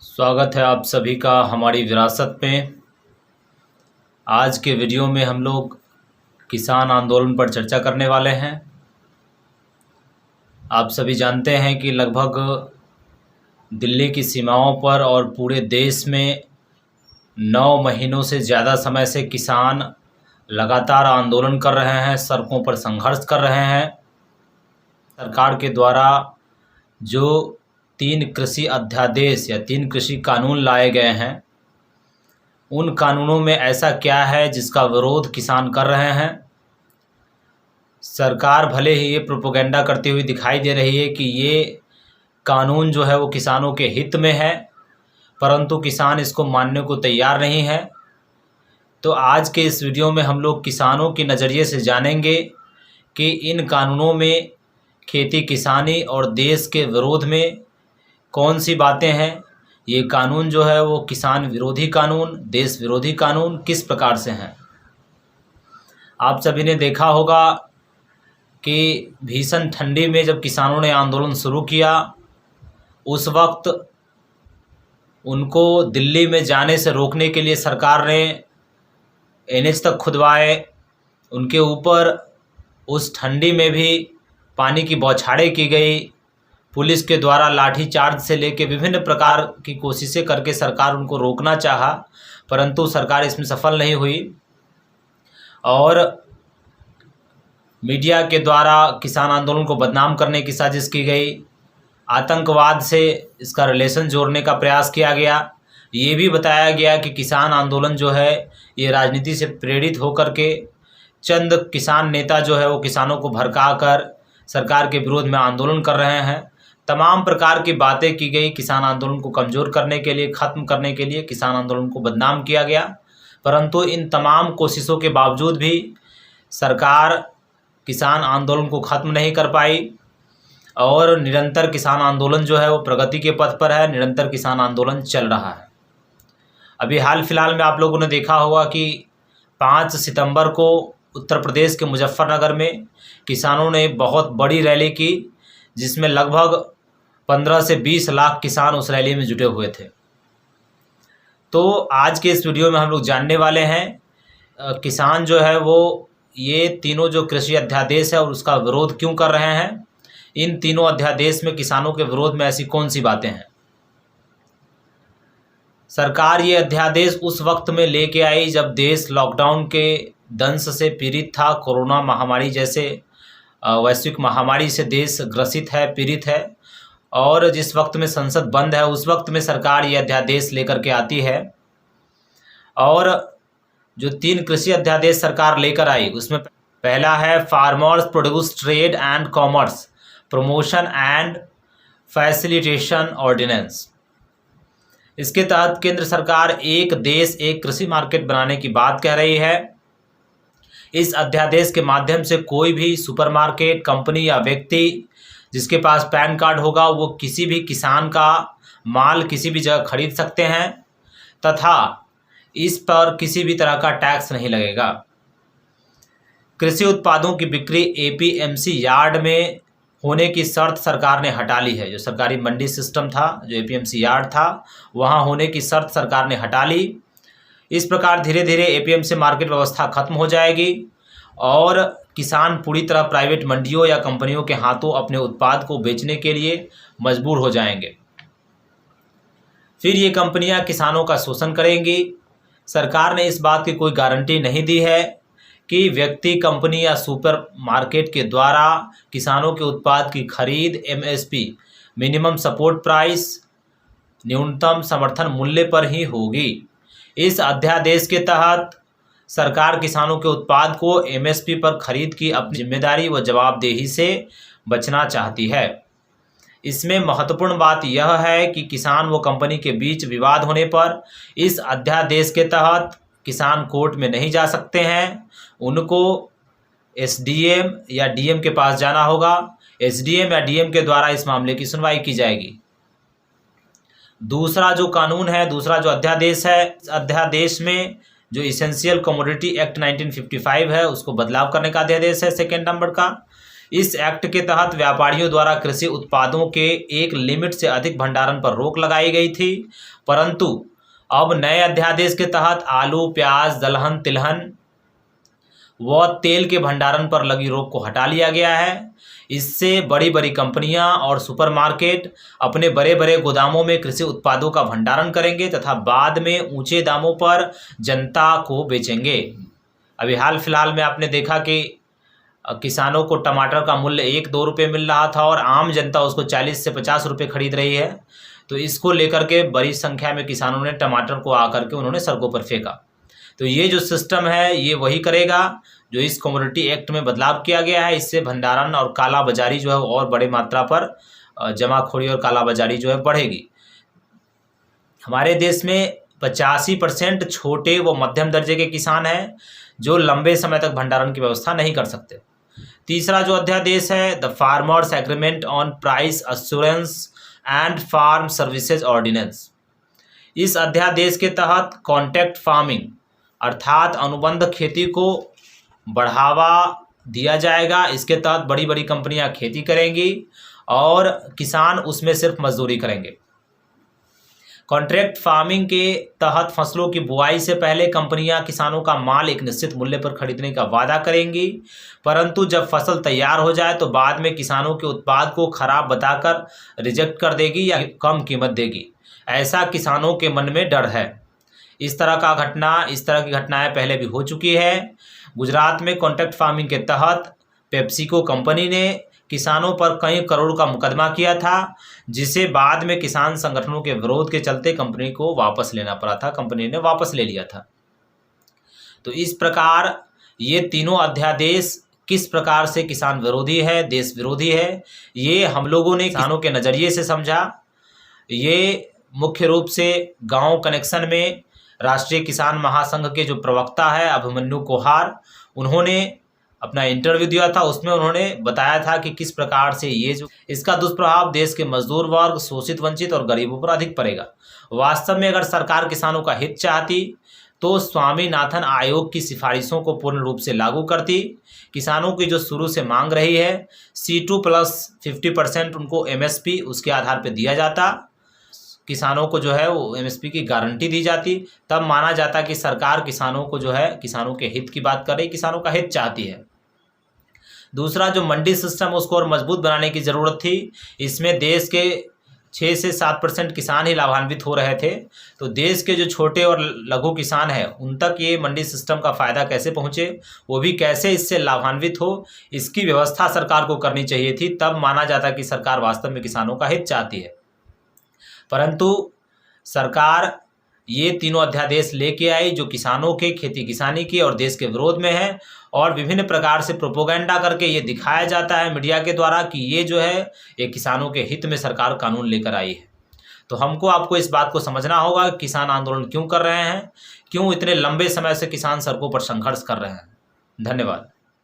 स्वागत है आप सभी का हमारी विरासत में। आज के वीडियो में हम लोग किसान आंदोलन पर चर्चा करने वाले हैं। आप सभी जानते हैं कि लगभग दिल्ली की सीमाओं पर और पूरे देश में 9 महीनों से ज़्यादा समय से किसान लगातार आंदोलन कर रहे हैं, सड़कों पर संघर्ष कर रहे हैं। सरकार के द्वारा जो 3 कृषि अध्यादेश या 3 कृषि कानून लाए गए हैं, उन कानूनों में ऐसा क्या है जिसका विरोध किसान कर रहे हैं। सरकार भले ही ये प्रोपेगेंडा करती हुई दिखाई दे रही है कि ये कानून जो है वो किसानों के हित में है, परंतु किसान इसको मानने को तैयार नहीं है। तो आज के इस वीडियो में हम लोग किसानों के नज़रिए से जानेंगे कि इन कानूनों में खेती किसानी और देश के विरोध में कौन सी बातें हैं। ये कानून जो है वो किसान विरोधी कानून, देश विरोधी कानून किस प्रकार से हैं। आप सभी ने देखा होगा कि भीषण ठंडी में जब किसानों ने आंदोलन शुरू किया, उस वक्त उनको दिल्ली में जाने से रोकने के लिए सरकार ने एनएच तक खुदवाए। उनके ऊपर उस ठंडी में भी पानी की बौछारें की गई। पुलिस के द्वारा लाठीचार्ज से लेके विभिन्न प्रकार की कोशिशें करके सरकार उनको रोकना चाहा, परंतु सरकार इसमें सफल नहीं हुई। और मीडिया के द्वारा किसान आंदोलन को बदनाम करने की साजिश की गई। आतंकवाद से इसका रिलेशन जोड़ने का प्रयास किया गया। ये भी बताया गया कि किसान आंदोलन जो है ये राजनीति से प्रेरित होकर के चंद किसान नेता जो है वो किसानों को भड़का कर सरकार के विरोध में आंदोलन कर रहे हैं। तमाम प्रकार की बातें की गई किसान आंदोलन को कमज़ोर करने के लिए, ख़त्म करने के लिए किसान आंदोलन को बदनाम किया गया। परंतु इन तमाम कोशिशों के बावजूद भी सरकार किसान आंदोलन को ख़त्म नहीं कर पाई और निरंतर किसान आंदोलन जो है वो प्रगति के पथ पर है। निरंतर किसान आंदोलन चल रहा है। अभी हाल फिलहाल में आप लोगों ने देखा होगा कि 5 सितंबर को उत्तर प्रदेश के मुजफ्फरनगर में किसानों ने बहुत बड़ी रैली की, जिसमें लगभग 15 से 20 लाख किसान उस रैली में जुटे हुए थे। तो आज के इस वीडियो में हम लोग जानने वाले हैं किसान जो है वो ये तीनों जो कृषि अध्यादेश है और उसका विरोध क्यों कर रहे हैं। इन तीनों अध्यादेश में किसानों के विरोध में ऐसी कौन सी बातें हैं। सरकार ये अध्यादेश उस वक्त में लेके आई जब देश लॉकडाउन के दंश से पीड़ित था। कोरोना महामारी जैसे वैश्विक महामारी से देश ग्रसित है, पीड़ित है, और जिस वक्त में संसद बंद है उस वक्त में सरकार ये अध्यादेश लेकर के आती है। और जो 3 कृषि अध्यादेश सरकार लेकर आई उसमें पहला है farmers produce trade and commerce promotion and facilitation ordinance. इसके तहत केंद्र सरकार एक देश एक कृषि मार्केट बनाने की बात कह रही है। इस अध्यादेश के माध्यम से कोई भी सुपरमार्केट, कंपनी या व्यक्ति जिसके पास पैन कार्ड होगा वो किसी भी किसान का माल किसी भी जगह खरीद सकते हैं तथा इस पर किसी भी तरह का टैक्स नहीं लगेगा। कृषि उत्पादों की बिक्री एपीएमसी यार्ड में होने की शर्त सरकार ने हटा ली है। जो सरकारी मंडी सिस्टम था, जो एपीएमसी यार्ड था, वहाँ होने की शर्त सरकार ने हटा ली। इस प्रकार धीरे धीरे एपीएमसी मार्केट व्यवस्था खत्म हो जाएगी और किसान पूरी तरह प्राइवेट मंडियों या कंपनियों के हाथों अपने उत्पाद को बेचने के लिए मजबूर हो जाएंगे। फिर ये कंपनियां किसानों का शोषण करेंगी। सरकार ने इस बात की कोई गारंटी नहीं दी है कि व्यक्ति, कंपनी या सुपर मार्केट के द्वारा किसानों के उत्पाद की खरीद एमएसपी मिनिमम सपोर्ट प्राइस, न्यूनतम समर्थन मूल्य पर ही होगी। इस अध्यादेश के तहत सरकार किसानों के उत्पाद को एमएसपी पर खरीद की अपनी जिम्मेदारी व जवाबदेही से बचना चाहती है। इसमें महत्वपूर्ण बात यह है कि किसान व कंपनी के बीच विवाद होने पर इस अध्यादेश के तहत किसान कोर्ट में नहीं जा सकते हैं। उनको एसडीएम या डीएम के पास जाना होगा। एसडीएम या डीएम के द्वारा इस मामले की सुनवाई की जाएगी। दूसरा जो कानून है, दूसरा जो अध्यादेश है, इस अध्यादेश में जो इसेंशियल कमोडिटी एक्ट 1955 है उसको बदलाव करने का अध्यादेश है। सेकेंड नंबर का इस एक्ट के तहत व्यापारियों द्वारा कृषि उत्पादों के एक लिमिट से अधिक भंडारण पर रोक लगाई गई थी, परंतु अब नए अध्यादेश के तहत आलू, प्याज, दलहन, तिलहन व तेल के भंडारण पर लगी रोक को हटा लिया गया है। इससे बड़ी बड़ी कंपनियां और सुपरमार्केट अपने बड़े बड़े गोदामों में कृषि उत्पादों का भंडारण करेंगे तथा बाद में ऊंचे दामों पर जनता को बेचेंगे। अभी हाल फिलहाल में आपने देखा कि किसानों को टमाटर का मूल्य 1-2 रुपये मिल रहा था और आम जनता उसको 40 से 50 रुपये खरीद रही है। तो इसको लेकर के बड़ी संख्या में किसानों ने टमाटर को आकर के उन्होंने सड़कों पर फेंका। तो ये जो सिस्टम है ये वही करेगा जो इस कमोडिटी एक्ट में बदलाव किया गया है। इससे भंडारण और काला बाजारी जो है और बड़ी मात्रा पर जमाखोरी और काला बाजारी जो है बढ़ेगी। हमारे देश में 85% छोटे व मध्यम दर्जे के किसान हैं जो लंबे समय तक भंडारण की व्यवस्था नहीं कर सकते। तीसरा जो अध्यादेश है the farmers agreement on price assurance and farm services ordinance. इस अध्यादेश के तहत कॉन्ट्रैक्ट फार्मिंग अर्थात अनुबंध खेती को बढ़ावा दिया जाएगा। इसके तहत बड़ी बड़ी कंपनियां खेती करेंगी और किसान उसमें सिर्फ मजदूरी करेंगे। कॉन्ट्रैक्ट फार्मिंग के तहत फसलों की बुआई से पहले कंपनियां किसानों का माल एक निश्चित मूल्य पर खरीदने का वादा करेंगी, परंतु जब फसल तैयार हो जाए तो बाद में किसानों के उत्पाद को खराब बताकर रिजेक्ट कर देगी या कम कीमत देगी। ऐसा किसानों के मन में डर है। इस तरह की घटनाएं पहले भी हो चुकी है। गुजरात में कॉन्ट्रैक्ट फार्मिंग के तहत पेप्सिको कंपनी ने किसानों पर कई करोड़ का मुकदमा किया था, जिसे बाद में किसान संगठनों के विरोध के चलते कंपनी को वापस लेना पड़ा था। कंपनी ने वापस ले लिया था। तो इस प्रकार ये तीनों अध्यादेश किस प्रकार से किसान विरोधी है, देश विरोधी है, ये हम लोगों ने किसानों के नज़रिए से समझा। ये मुख्य रूप से गांव कनेक्शन में राष्ट्रीय किसान महासंघ के जो प्रवक्ता है अभिमन्यु कोहार, उन्होंने अपना इंटरव्यू दिया था। उसमें उन्होंने बताया था कि किस प्रकार से ये जो इसका दुष्प्रभाव देश के मजदूर वर्ग, शोषित, वंचित और गरीबों पर अधिक पड़ेगा। वास्तव में अगर सरकार किसानों का हित चाहती तो स्वामीनाथन आयोग की सिफारिशों को पूर्ण रूप से लागू करती। किसानों की जो शुरू से मांग रही है C2 प्लस 50% उनको MSP उसके आधार पर दिया जाता, किसानों को जो है वो MSP की गारंटी दी जाती, तब माना जाता कि सरकार किसानों को जो है किसानों के हित की बात कर रही, किसानों का हित चाहती है। दूसरा जो मंडी सिस्टम उसको और मजबूत बनाने की ज़रूरत थी। इसमें देश के 6 से 7% किसान ही लाभान्वित हो रहे थे। तो देश के जो छोटे और लघु किसान हैं उन तक ये मंडी सिस्टम का फ़ायदा कैसे पहुँचे, वो भी कैसे इससे लाभान्वित हो, इसकी व्यवस्था सरकार को करनी चाहिए थी। तब माना जाता कि सरकार वास्तव में किसानों का हित चाहती है। परंतु सरकार ये तीनों अध्यादेश लेके आई जो किसानों के खेती किसानी की और देश के विरोध में है, और विभिन्न प्रकार से प्रोपोगंडा करके ये दिखाया जाता है मीडिया के द्वारा कि ये जो है ये किसानों के हित में सरकार कानून लेकर आई है। तो हमको आपको इस बात को समझना होगा कि किसान आंदोलन क्यों कर रहे हैं, क्यों इतने लंबे समय से किसान सड़कों पर संघर्ष कर रहे हैं। धन्यवाद।